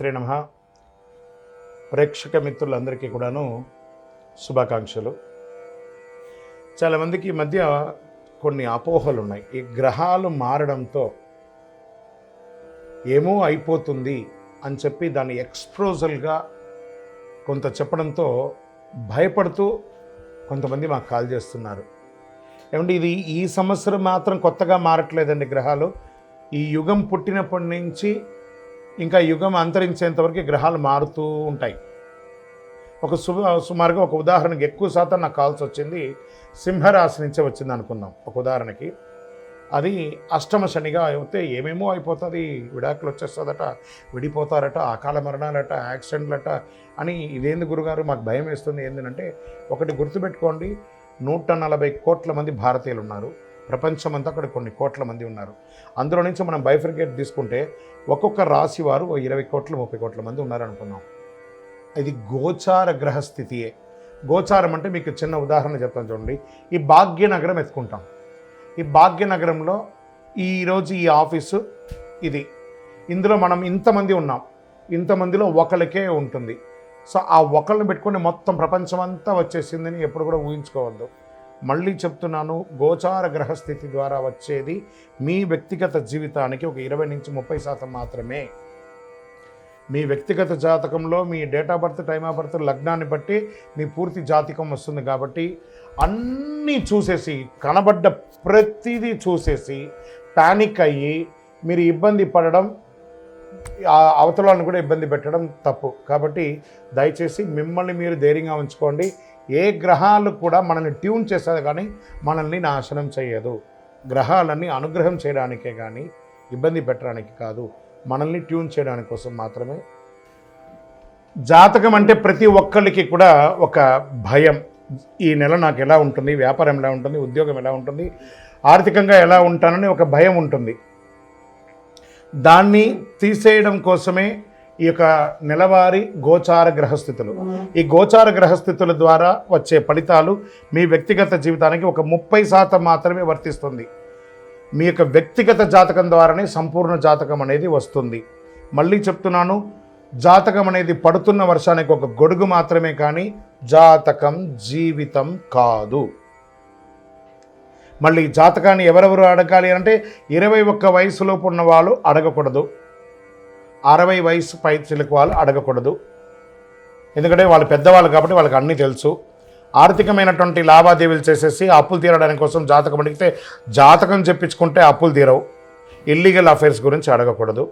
శ్రీమాత్రే నమః. ప్రేక్షక మిత్రులందరికీ కూడాను శుభాకాంక్షలు. చాలామందికి ఈ మధ్య కొన్ని అపోహలు ఉన్నాయి. ఈ గ్రహాలు మారడంతో ఏమో అయిపోతుంది అని చెప్పి దాన్ని ఎక్స్ప్రోజల్గా కొంత చెప్పడంతో భయపడుతూ కొంతమంది మాకు కాల్ చేస్తున్నారు. ఏమంటే ఇది ఈ సంవత్సరం మాత్రం కొత్తగా మారట్లేదండి గ్రహాలు. ఈ యుగం పుట్టినప్పటి నుంచి ఇంకా యుగం అంతరించేంతవరకు గ్రహాలు మారుతూ ఉంటాయి. సుమారుగా ఒక ఉదాహరణకి ఎక్కువ శాతం నాకు కాల్స్ వచ్చింది సింహరాశి నుంచే వచ్చింది అనుకుందాం. ఒక ఉదాహరణకి అది అష్టమ శనిగా అయితే ఏమేమో అయిపోతుంది, విడాకులు వచ్చేస్తుందట, విడిపోతారట, అకాల మరణాలట, యాక్సిడెంట్లట అని. ఇదేంది గురుగారు మాకు భయం వేస్తుంది ఏంటంటే, ఒకటి గుర్తుపెట్టుకోండి, 140 కోట్ల మంది భారతీయులు ఉన్నారు. ప్రపంచమంతా అక్కడ కొన్ని కోట్ల మంది ఉన్నారు. అందులో నుంచి మనం బైఫర్కేట్ తీసుకుంటే ఒక్కొక్క రాశి వారు 20 కోట్ల 30 కోట్ల మంది ఉన్నారనుకున్నాం. ఇది గోచార గ్రహస్థితియే. గోచారం అంటే మీకు చిన్న ఉదాహరణ చెప్తాను చూడండి. ఈ భాగ్యనగరం ఎత్తుకుంటాం. ఈ భాగ్యనగరంలో ఈరోజు ఈ ఆఫీసు ఇది, ఇందులో మనం ఇంతమంది ఉన్నాం, ఇంతమందిలో ఒకరికే ఉంటుంది. సో ఆ ఒకరిని పెట్టుకొని మొత్తం ప్రపంచమంతా వచ్చేసిందని ఎప్పుడు కూడా ఊహించుకోవద్దు. మళ్ళీ చెప్తున్నాను, గోచార గ్రహస్థితి ద్వారా వచ్చేది మీ వ్యక్తిగత జీవితానికి ఒక 20 నుంచి 30% మాత్రమే. మీ వ్యక్తిగత జాతకంలో మీ date of birth, time of birth, లగ్నాన్ని బట్టి మీ పూర్తి జాతకం వస్తుంది. కాబట్టి అన్నీ చూసేసి, కనబడ్డ ప్రతిదీ చూసేసి ప్యానిక్ అయ్యి మీరు ఇబ్బంది పడడం, అవతలను కూడా ఇబ్బంది పెట్టడం తప్పు. కాబట్టి దయచేసి మిమ్మల్ని మీరు ధైర్యంగా ఉంచుకోండి. ఏ గ్రహాలు కూడా మనల్ని ట్యూన్ చేస్తుంది కానీ మనల్ని నాశనం చేయదు. గ్రహాలన్నీ అనుగ్రహం చేయడానికే కానీ ఇబ్బంది పెట్టడానికి కాదు, మనల్ని ట్యూన్ చేయడానికి కోసం మాత్రమే. జాతకం అంటే ప్రతి ఒక్కరికి కూడా ఒక భయం. ఈ నెల నాకు ఎలా ఉంటుంది, వ్యాపారం ఎలా ఉంటుంది, ఉద్యోగం ఎలా ఉంటుంది, ఆర్థికంగా ఎలా ఉంటానని ఒక భయం ఉంటుంది. దాన్ని తీసేయడం కోసమే ఈ యొక్క నెలవారీ గోచార గ్రహస్థితులు. ఈ గోచార గ్రహస్థితుల ద్వారా వచ్చే ఫలితాలు మీ వ్యక్తిగత జీవితానికి ఒక 30% మాత్రమే వర్తిస్తుంది. మీ యొక్క వ్యక్తిగత జాతకం ద్వారానే సంపూర్ణ జాతకం అనేది వస్తుంది. మళ్ళీ చెప్తున్నాను, జాతకం అనేది పడుతున్న వర్షానికి ఒక గొడుగు మాత్రమే, కానీ జాతకం జీవితం కాదు. మళ్ళీ జాతకాన్ని ఎవరెవరు అడగాలి అంటే 21 వయసులోపు ఉన్న వాళ్ళు అడగకూడదు, 60 వయసు పై చిలుకు వాళ్ళు అడగకూడదు. ఎందుకంటే వాళ్ళు పెద్దవాళ్ళు కాబట్టి వాళ్ళకి అన్నీ తెలుసు. ఆర్థికమైనటువంటి లావాదేవీలు చేసేసి అప్పులు తీరడానికి కోసం జాతకం అడిగితే జాతకం చెప్పించుకుంటే అప్పులు తీరవు. ఇల్లీగల్ అఫైర్స్ గురించి అడగకూడదు.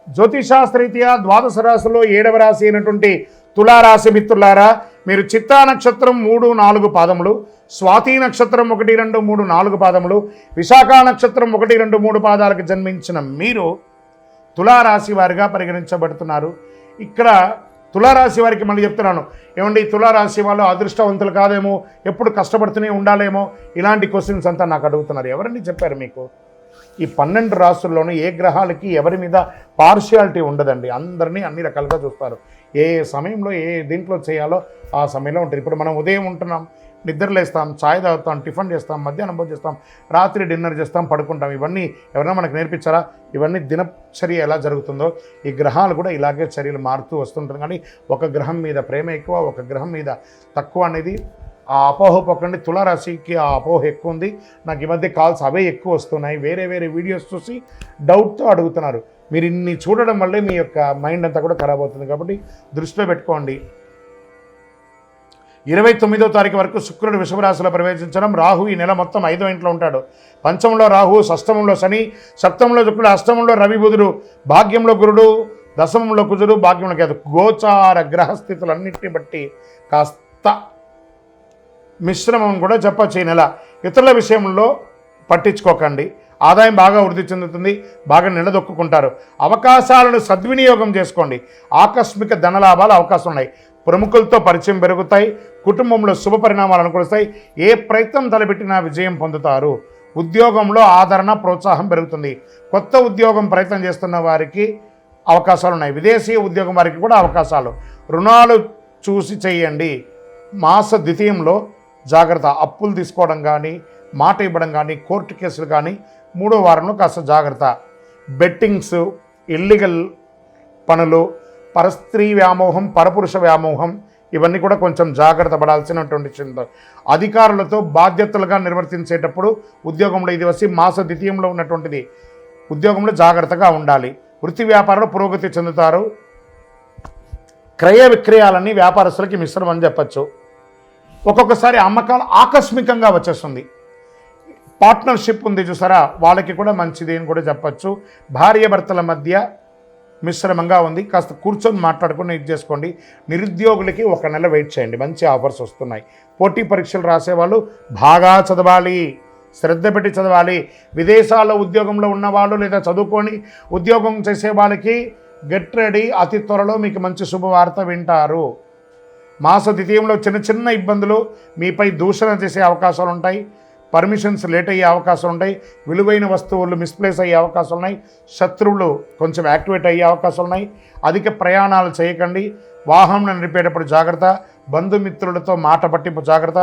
జ్యోతిషాస్త్రరీత్యా ద్వాదశ రాశిలో 7వ రాశి అయినటువంటి తులారాశి మిత్రులారా, మీరు చిత్తా నక్షత్రం 3, 4 పాదములు, స్వాతి నక్షత్రం 1, 2, 3, 4 పాదములు, విశాఖ నక్షత్రం 1, 2, 3 పాదాలకు జన్మించిన మీరు తులారాశి వారిగా పరిగణించబడుతున్నారు. ఇక్కడ తులారాశి వారికి మళ్ళీ చెప్తున్నాను, ఏమండి తులారాశి వాళ్ళు అదృష్టవంతులు కాదేమో, ఎప్పుడు కష్టపడుతూనే ఉండాలేమో, ఇలాంటి క్వశ్చన్స్ అంతా నాకు అడుగుతున్నారు. ఎవరండి చెప్పారు మీకు? ఈ 12 రాశుల్లోనూ ఏ గ్రహాలకి ఎవరి మీద పార్షియాలిటీ ఉండదండి. అందరినీ అన్ని రకాలుగా చూస్తారు. ఏ సమయంలో ఏ దీంట్లో చేయాలో ఆ సమయంలో ఉంటుంది. ఇప్పుడు మనం ఉదయం ఉంటున్నాం, నిద్రలేస్తాం, ఛాయ్ తాగుతాం, టిఫిన్ చేస్తాం, మధ్యాహ్నం భోజనం చేస్తాం, రాత్రి డిన్నర్ చేస్తాం, పడుకుంటాం. ఇవన్నీ ఎవరైనా మనకు నేర్పించారా? ఇవన్నీ దినచర్య ఎలా జరుగుతుందో ఈ గ్రహాలు కూడా ఇలాగే చర్యలు మారుతూ వస్తుంటుంది. కానీ ఒక గ్రహం మీద ప్రేమ ఎక్కువ, ఒక గ్రహం మీద తక్కువ అనేది ఆ అపోహ పోకండి. తులారాశికి ఆ అపోహ ఎక్కువ ఉంది. నాకు ఈ మధ్య కాల్స్ అవే ఎక్కువ వస్తున్నాయి. వేరే వీడియోస్ చూసి డౌట్తో అడుగుతున్నారు. మీరు ఇన్ని చూడడం వల్లే మీ యొక్క మైండ్ అంతా కూడా ఖరాబ్ అవుతుంది. కాబట్టి దృష్టిలో పెట్టుకోండి. 29వ తారీఖు వరకు శుక్రుడు వృషభ రాశిలో ప్రవేశించడం. రాహు ఈ నెల మొత్తం 5వ ఇంట్లో ఉంటాడు. పంచమంలో రాహు, షష్టమంలో శని, సప్తమంలో శుక్రుడు, అష్టమంలో రవి బుధుడు, భాగ్యంలో గురుడు, దశమంలో కుజుడు, భాగ్యంలో కేతు. గోచార గ్రహస్థితులన్నింటిని బట్టి కాస్త మిశ్రమం కూడా చెప్పచ్చు ఈ నెల. ఇతరుల విషయంలో పట్టించుకోకండి. ఆదాయం బాగా వృద్ధి చెందుతుంది, బాగా నిలదొక్కుంటారు. అవకాశాలను సద్వినియోగం చేసుకోండి. ఆకస్మిక ధనలాభాలు అవకాశం ఉన్నాయి. ప్రముఖులతో పరిచయం పెరుగుతాయి. కుటుంబంలో శుభ పరిణామాలు అనుకూలిస్తాయి. ఏ ప్రయత్నం తలపెట్టినా విజయం పొందుతారు. ఉద్యోగంలో ఆదరణ, ప్రోత్సాహం పెరుగుతుంది. కొత్త ఉద్యోగం ప్రయత్నం చేస్తున్న వారికి అవకాశాలు ఉన్నాయి. విదేశీ ఉద్యోగం వారికి కూడా అవకాశాలు. రుణాలు చూసి చేయండి. మాస ద్వితీయంలో జాగ్రత్త. అప్పులు తీసుకోవడం కానీ, మాట ఇవ్వడం కానీ, కోర్టు కేసులు కానీ 3వ వారంలో కాస్త జాగ్రత్త. బెట్టింగ్స్, ఇల్లీగల్ పనులు, పరస్త్రీ వ్యామోహం, పరపురుష వ్యామోహం, ఇవన్నీ కూడా కొంచెం జాగ్రత్త పడాల్సినటువంటి చింత. అధికారులతో బాధ్యతలుగా నిర్వర్తించేటప్పుడు ఉద్యోగంలో ఇది వచ్చి మాస ద్వితీయంలో ఉన్నటువంటిది, ఉద్యోగంలో జాగ్రత్తగా ఉండాలి. వృత్తి వ్యాపారంలో పురోగతి చెందుతారు. క్రయ విక్రయాలన్నీ వ్యాపారస్తులకి మిశ్రమం అని చెప్పచ్చు. ఒక్కొక్కసారి అమ్మకాలు ఆకస్మికంగా వచ్చేస్తుంది. పార్ట్నర్షిప్ ఉంది చూసారా, వాళ్ళకి కూడా మంచిది అని కూడా చెప్పచ్చు. భార్యాభర్తల మధ్య మిశ్రమంగా ఉంది, కాస్త కూర్చొని మాట్లాడుకుని ఇది చేసుకోండి. నిరుద్యోగులకి 1 నెల వెయిట్ చేయండి, మంచి ఆఫర్స్ వస్తున్నాయి. పోటీ పరీక్షలు రాసేవాళ్ళు బాగా చదవాలి, శ్రద్ధ పెట్టి చదవాలి. విదేశాల్లో ఉద్యోగంలో ఉన్నవాళ్ళు లేదా చదువుకొని ఉద్యోగం చేసే వాళ్ళకి గెట్ రెడీ, అతి త్వరలో మీకు మంచి శుభవార్త వింటారు. మాస ద్వితీయంలో చిన్న చిన్న ఇబ్బందులు, మీపై దూషణ చేసే అవకాశాలు ఉంటాయి. పర్మిషన్స్ లేట్ అయ్యే అవకాశం ఉంటాయి. విలువైన వస్తువులు మిస్ప్లేస్ అయ్యే అవకాశాలు ఉన్నాయి. శత్రువులు కొంచెం యాక్టివేట్ అయ్యే అవకాశాలు ఉన్నాయి. అధిక ప్రయాణాలు చేయకండి. వాహనం నడిపేటప్పుడు జాగ్రత్త. బంధుమిత్రులతో మాట పట్టింపు జాగ్రత్త.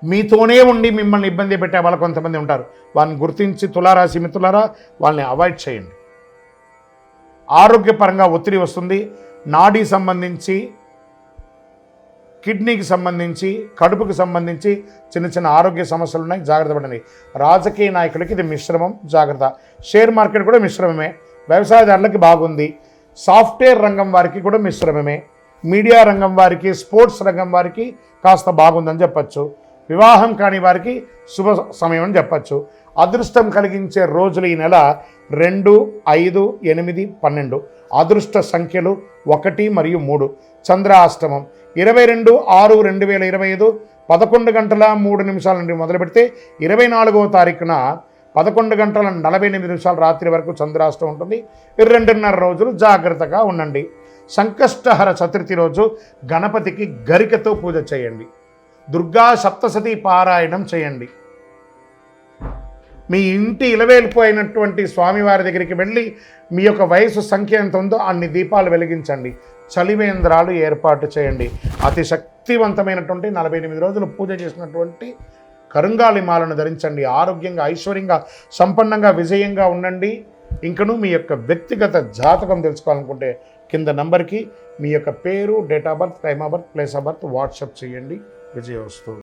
మీతోనే ఉండి మిమ్మల్ని ఇబ్బంది పెట్టే వాళ్ళు కొంతమంది ఉంటారు. వాళ్ళని గుర్తించి తులారాశి మిత్రులారా వాళ్ళని అవాయిడ్ చేయండి. ఆరోగ్యపరంగా ఒత్తిడి వస్తుంది. నాడీ సంబంధించి, కిడ్నీకి సంబంధించి, కడుపుకి సంబంధించి చిన్న చిన్న ఆరోగ్య సమస్యలు ఉన్నాయి, జాగ్రత్త పడండి. రాజకీయ నాయకులకి ఇది మిశ్రమం, జాగ్రత్త. షేర్ మార్కెట్ కూడా మిశ్రమమే. వ్యవసాయదారులకి బాగుంది. సాఫ్ట్వేర్ రంగం వారికి కూడా మిశ్రమమే. మీడియా రంగం వారికి, స్పోర్ట్స్ రంగం వారికి కాస్త బాగుందని చెప్పచ్చు. వివాహం కాని వారికి శుభ సమయం అని చెప్పచ్చు. అదృష్టం కలిగించే రోజులు ఈ నెల 2, 5, 8, 12. అదృష్ట సంఖ్యలు 1 మరియు 3. చంద్రాష్టమం 22/6/2025 11 గంటల 3 నిమిషాల నుండి మొదలు పెడితే 24వ తారీఖున 11 గంటల 48 నిమిషాల రాత్రి వరకు చంద్రాష్టమం ఉంటుంది. 2.5 రోజులు జాగ్రత్తగా ఉండండి. సంకష్టహర చతుర్థి రోజు గణపతికి గరికతో పూజ చేయండి. దుర్గా సప్తశతి పారాయణం చేయండి. మీ ఇంటి ఇలవేలిపోయినటువంటి స్వామివారి దగ్గరికి వెళ్ళి మీ యొక్క వయసు సంఖ్య ఎంత ఉందో అన్ని దీపాలు వెలిగించండి. చలివేంద్రాలు ఏర్పాటు చేయండి. అతి శక్తివంతమైనటువంటి 48 రోజులు పూజ చేసినటువంటి కరుంగాలి మాలను ధరించండి. ఆరోగ్యంగా, ఐశ్వర్యంగా, సంపన్నంగా, విజయంగా ఉండండి. ఇంకను మీ యొక్క వ్యక్తిగత జాతకం తెలుసుకోవాలనుకుంటే కింద నంబర్కి మీ యొక్క పేరు, date of birth, time of birth, place of birth WhatsApp చేయండి. విజయవస్తు.